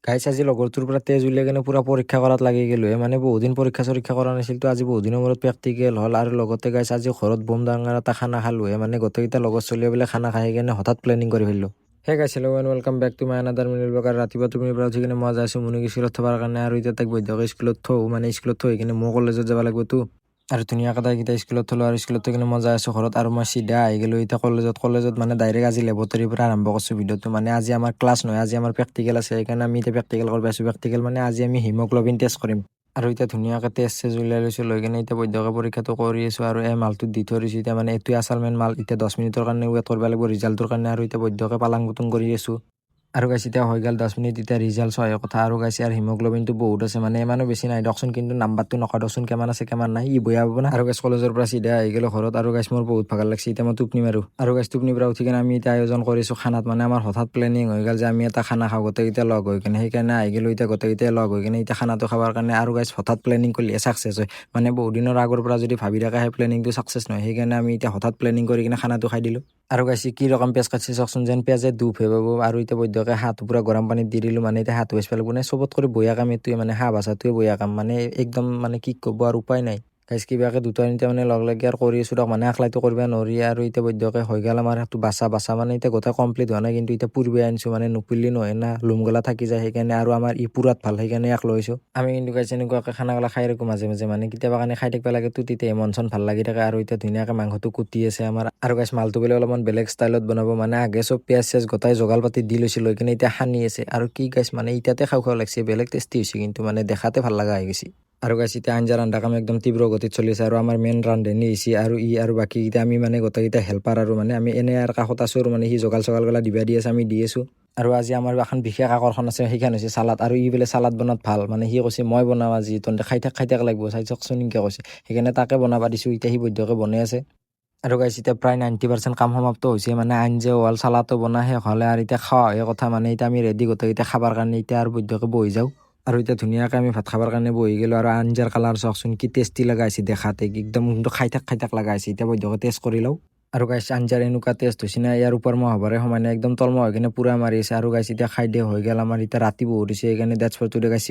গাইছ আজি লগৰটোৰ পৰা তেজ উলিয়াই কিনে পুৰা পৰীক্ষা কৰাত লাগি গ'লো মানে বহুদিন পৰীক্ষা চৰীক্ষা কৰা নাছিলতো আজি বহুদিনৰ মূৰত প্ৰেক্টিকেল হ'ল আৰু লগতে গাইছ আজি ঘৰত বম ডাঙৰ এটা খানা খালোঁ মানে গোটেইকেইটা লগৰ চলিয়ে বোলে খানা খাই কিনে হঠাৎ প্লেনিং কৰি ফেলিলোঁ। সেই guys hello' and welcome back to my another mini blog. ৰাতিপুৱা তুমি পৰা উঠি কিনে মই যাইছোঁ মুনুক স্কুলত থবৰ কাৰণে আৰু এতিয়া তাক বৈদ্যকে স্কুলত থওঁ মানে স্কুলত থৈ কিনে মই কলেজত যাব লাগিবতো আৰু ধুনীয়াকৈ তাইকেইটা স্কুলত থলোঁ আৰু স্কুলত থৈ কিনে মই যাই আছোঁ ঘৰত আৰু মই চিধা আহি গ'লোঁ এতিয়া কলেজত মানে ডাইৰেক্ট আজি লেবৰেটৰীৰ পৰা আৰম্ভ কৰিছোঁ ভিডিঅ'টো মানে আজি আমাৰ ক্লাছ নহয় আজি আমাৰ প্ৰেক্টিকেল আছে সেইকাৰণে আমি এতিয়া প্ৰেক্টিকেল কৰিব আছোঁ। প্ৰেক্টিকেল মানে আজি আমি হিমোগ্ল'বিন টেষ্ট কৰিম আৰু এতিয়া ধুনীয়াকৈ টেষ্ট চেজ উলিয়াই লৈছোঁ লৈ কিনে এতিয়া বৈদ্যকে পৰীক্ষাটো কৰি আছোঁ আৰু এই মালটোত দি থৈ দিছোঁ এতিয়া মানে এইটোৱে আছলমেন মাল এতিয়া 10 মিনিটৰ কাৰণে ৱেইট কৰিব লাগিব ৰিজাল্টৰ কাৰণে আৰু এতিয়া বৈদ্যকে পালাং পুতুং কৰি আছোঁ আৰু গাইছ এতিয়া হৈ গ'ল 10 মিনিট এতিয়া ৰিজাল্ট হয় কথা আৰু গাইছ ইয়াৰ হিমোগ্ল'বিনটো বহুত আছে মানে ইমানো বেছি নাই দিয়কচোন কিন্তু নাম্বাৰটো নকওঁ দিয়কচোন কিমান আছে কিমান নাই ই বয়া পাব না আৰু গাইছ কলেজৰ পৰা চিধা আহি গ'লোঁ ঘৰত আৰু গাইছ মোৰ বহুত ভাগৰ লাগিছে এতিয়া মই টোপনি মাৰোঁ আৰু গাইছ টোপনিৰ পৰা উঠি কিনে আমি এতিয়া আয়োজন কৰিছোঁ খানাত মানে আমাৰ হঠাৎ প্লেনিং হৈ গ'ল যে আমি এটা খানা খাওঁ গোটেইকেইটা লগ হৈ কিনে সেইকাৰণে আহি গ'লোঁ এতিয়া গোটেইকেইটাই লগ হৈ কিনে এতিয়া খানাটো খাবৰ কাৰণে আৰু গাইছ হঠাৎ প্লেনিং কৰিলে ছাকচেছ হয় মানে বহুত দিনৰ আগৰ পৰা যদি ভাবি থাকে সেই প্লেনিংটো ছাকচেছ নহয় সেইকাৰণে আমি এতিয়া হঠাৎ প্লেনিং কৰি কিনে খানাটো খাই দিলোঁ আৰু গাইছ কি ৰকম পেজ কাটছে চাওকচোন যেন পেজে দুখ হৈ পাব আৰু এতিয়া বৈদ্যকে হাত পুৰা গৰম পানীত দি দিলোঁ মানে এতিয়া হাত বেচ পেলাব মানে চবত কৰি বয়া কাম এইটোৱে মানে হাঁহ বাচাটোৱে বয়া কাম মানে একদম মানে কি ক'ব আৰু উপায় নাই গাইছ কিবাকে দুটা তিনিটা মানে লগ লাগি আৰু কৰি আছোঁ মানে একলাইটো কৰিব নোৱাৰি আৰু এতিয়া বৈদ্যকে হৈ গ'ল আমাৰ সেইটো বাচা মানে এতিয়া গোটেই কমপ্লিট হোৱা নাই কিন্তু এতিয়া পুৰবে আনিছোঁ মানে নুপুৰিলে নহয় না লুমগলা থাকি যায় সেইকাৰণে আৰু আমাৰ ই পুৰাত ভাল সেইকাৰণে এক লৈছোঁ আমি কিন্তু গাইছ এনেকুৱাকৈ খানাগলা খাই ৰাখোঁ মাজে মাজে মানে কেতিয়াবা কাৰণে খাই থাকিব লাগে তো তেতিয়া মন চন ভাল লাগি থাকে আৰু এতিয়া ধুনীয়াকৈ মাংসটো কুটি আছে আমাৰ আৰু গাইছ মালটো বোলে অলপমান বেলেগ ষ্টাইলত বনাব মানে আগে চব পিঁয়াজ চিয়াজ গোটাই জগাল পাতি দি লৈছোঁ লৈ কিনে এতিয়া সানি আছে আৰু কি গাইছ মানে এতিয়াতে খাওঁ লাগিছে বেলেগ টেষ্টি হৈছে কিন্তু মানে দেখাতে ভাল লগা হৈ গৈছে আৰু গাইছ এতিয়া আঞ্জা ৰান্ধা কাম একদম তীব্ৰ গতিত চলি আছে আৰু আমাৰ মেইন ৰান্ধনি আহিছে আৰু ই আৰু বাকীকেইটা আমি মানে গোটেইকেইটা হেল্পাৰ আৰু মানে আমি এনে আৰু কাষত আছোঁ আৰু মানে সি জগাল চগালগলা দিবা দি আছে আমি দি আছোঁ আৰু আজি আমাৰ এখন বিশেষ আকৰ্ষণ আছে সেইখন হৈছে চালাড আৰু ই বোলে চালাড বনাত ভাল মানে সি কৈছে মই বনাওঁ আজি তহঁতে খাই থাক লাগিব চাই চাওকচোন এনেকৈ কৈছে সেইকাৰণে তাকে বনাবা দিছোঁ এতিয়া সি বৈদ্যকে বনাই আছে আৰু গাইছ এতিয়া প্ৰায় 90% কাম সমাপ্ত হৈছে মানে আঞ্জা হোৱাল চালাটো বনাই শেষ হ'লে আৰু এতিয়া খোৱাহে কথা মানে এতিয়া আমি ৰেডি গোটেইকেইটা খাবৰ কাৰণে এতিয়া আৰু বৈদ্যকে বহি যাওঁ আৰু এতিয়া ধুনীয়াকৈ আমি ভাত খাবৰ কাৰণে বহি গ'লোঁ আৰু আঞ্জাৰ কালাৰ চাওকচোন কি টেষ্টি লগা হৈছে দেখাতে একদম কিন্তু খাই থাক লগা হৈছে এতিয়া বৈদ্যকে টেষ্ট কৰি লওঁ আৰু গাইছ আঞ্জাৰ এনেকুৱা টেষ্ট হৈছে না ইয়াৰ ওপৰ মই হ'বৰে সমানে একদম তলমুৱা হৈ কিনে পুৰা মাৰি আছে আৰু গাইছ এতিয়া খাই দিয়া হৈ গ'ল আমাৰ এতিয়া ৰাতি বহুত হৈছে সেইকাৰণে ডেটছ ফৰ টুডে গাইছ